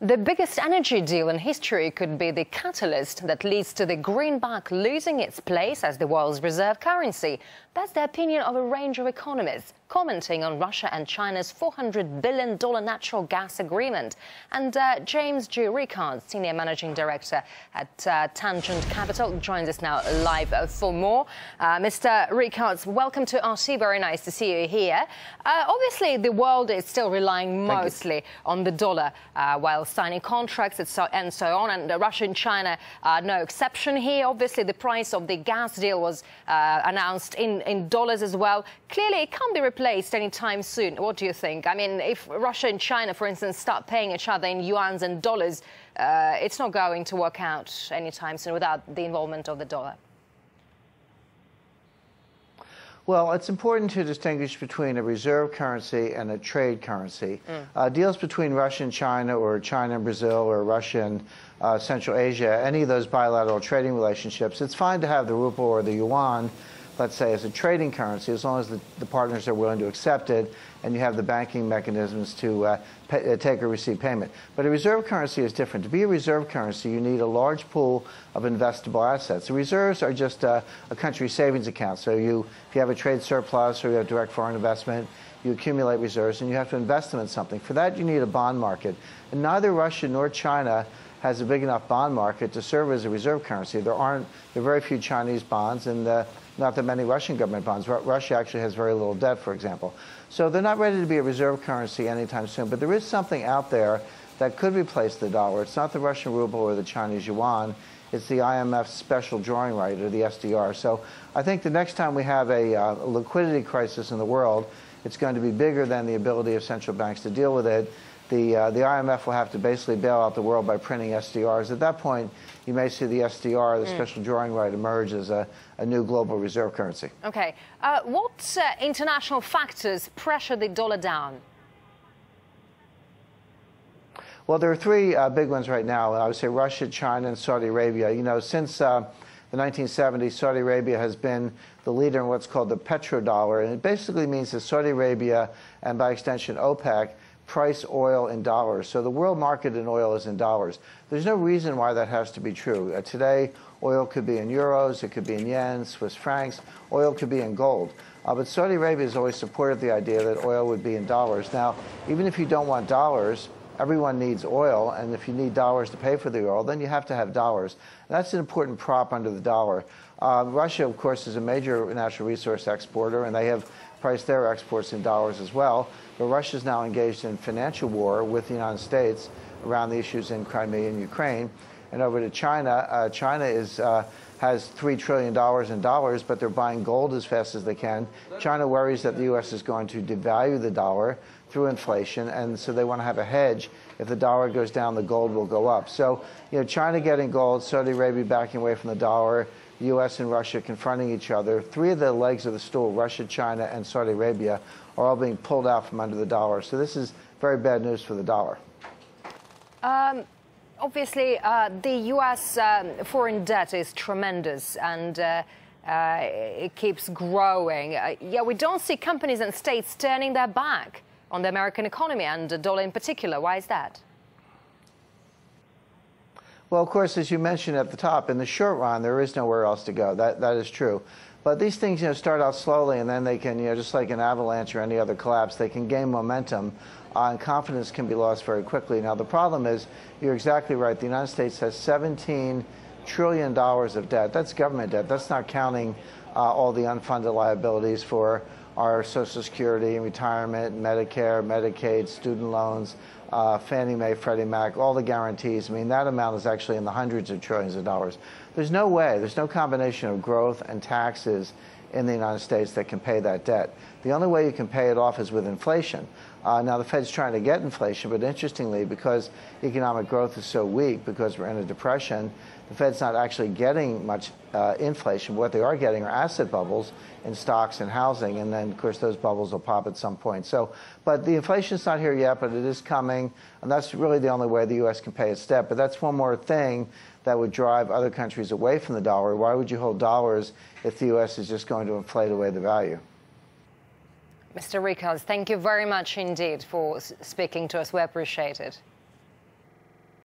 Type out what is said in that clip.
The biggest energy deal in history could be the catalyst that leads to the greenback losing its place as the world's reserve currency. That's the opinion of a range of economists, commenting on Russia and China's $400 billion natural gas agreement. And James G. Ricard, Senior Managing Director at Tangent Capital, joins us now live for more. Mr. Ricard, welcome to RT. Very nice to see you here. Obviously, the world is still relying mostly on the dollar while signing contracts and so on. And Russia and China are no exception here. Obviously, the price of the gas deal was announced in dollars as well. Clearly, it can't be replaced anytime soon. What do you think? I mean, if Russia and China, for instance, start paying each other in yuans and dollars, it's not going to work out anytime soon without the involvement of the dollar. Well, it's important to distinguish between a reserve currency and a trade currency. Deals between Russia and China, or China and Brazil, or Russia and Central Asia, any of those bilateral trading relationships, it's fine to have the ruble or the yuan, let's say, as a trading currency, as long as the partners are willing to accept it and you have the banking mechanisms to take or receive payment. But a reserve currency is different. To be a reserve currency, you need a large pool of investable assets. The reserves are just a country's savings account. So if you have a trade surplus or you have direct foreign investment, you accumulate reserves and you have to invest them in something. For that, you need a bond market. And neither Russia nor China has a big enough bond market to serve as a reserve currency. There are very few Chinese bonds and not that many Russian government bonds. Russia actually has very little debt, for example. So they're not ready to be a reserve currency anytime soon. But there is something out there that could replace the dollar. It's not the Russian ruble or the Chinese yuan. It's the IMF's special drawing right, or the SDR. So I think the next time we have a liquidity crisis in the world, it's going to be bigger than the ability of central banks to deal with it. The IMF will have to basically bail out the world by printing SDRs. At that point, you may see the SDR, the special drawing right, emerge as a new global reserve currency. OK. What international factors pressure the dollar down? Well, there are three big ones right now. I would say Russia, China, and Saudi Arabia. You know, since the 1970s, Saudi Arabia has been the leader in what's called the petrodollar. And it basically means that Saudi Arabia, and by extension OPEC, price oil in dollars. So the world market in oil is in dollars. There's no reason why that has to be true. Today, oil could be in euros, it could be in yen, Swiss francs, oil could be in gold. But Saudi Arabia has always supported the idea that oil would be in dollars. Now, even if you don't want dollars, everyone needs oil, and if you need dollars to pay for the oil, then you have to have dollars. And that's an important prop under the dollar. Russia, of course, is a major natural resource exporter, and they have priced their exports in dollars as well. But Russia is now engaged in financial war with the United States around the issues in Crimea and Ukraine. And over to China, China has $3 trillion in dollars, but they're buying gold as fast as they can. China worries that the U.S. is going to devalue the dollar through inflation, and so they want to have a hedge. If the dollar goes down, the gold will go up. So, you know, China getting gold, Saudi Arabia backing away from the dollar, the U.S. and Russia confronting each other. Three of the legs of the stool, Russia, China, and Saudi Arabia, are all being pulled out from under the dollar. So this is very bad news for the dollar. Obviously, the U.S. Foreign debt is tremendous, and it keeps growing. Yeah, we don't see companies and states turning their back on the American economy and the dollar in particular. Why is that? Well, of course, as you mentioned at the top, in the short run, there is nowhere else to go. That is true. But these things, you know, start out slowly, and then they can, you know, just like an avalanche or any other collapse, they can gain momentum, and confidence can be lost very quickly. Now, the problem is, you're exactly right. The United States has $17 trillion of debt. That's government debt. That's not counting all the unfunded liabilities for our Social Security and retirement, Medicare, Medicaid, student loans, Fannie Mae, Freddie Mac, all the guarantees. I mean, that amount is actually in the hundreds of trillions of dollars. There's no way, there's no combination of growth and taxes in the United States that can pay that debt. The only way you can pay it off is with inflation. Now, the Fed's trying to get inflation, but interestingly, because economic growth is so weak, because we're in a depression, the Fed's not actually getting much inflation. What they are getting are asset bubbles in stocks and housing, and then, of course, those bubbles will pop at some point. So, but the inflation's not here yet, but it is coming, and that's really the only way the U.S. can pay its debt. But that's one more thing that would drive other countries away from the dollar. Why would you hold dollars if the U.S. is just going to inflate away the value? Mr. Ricard, thank you very much indeed for speaking to us. We appreciate it.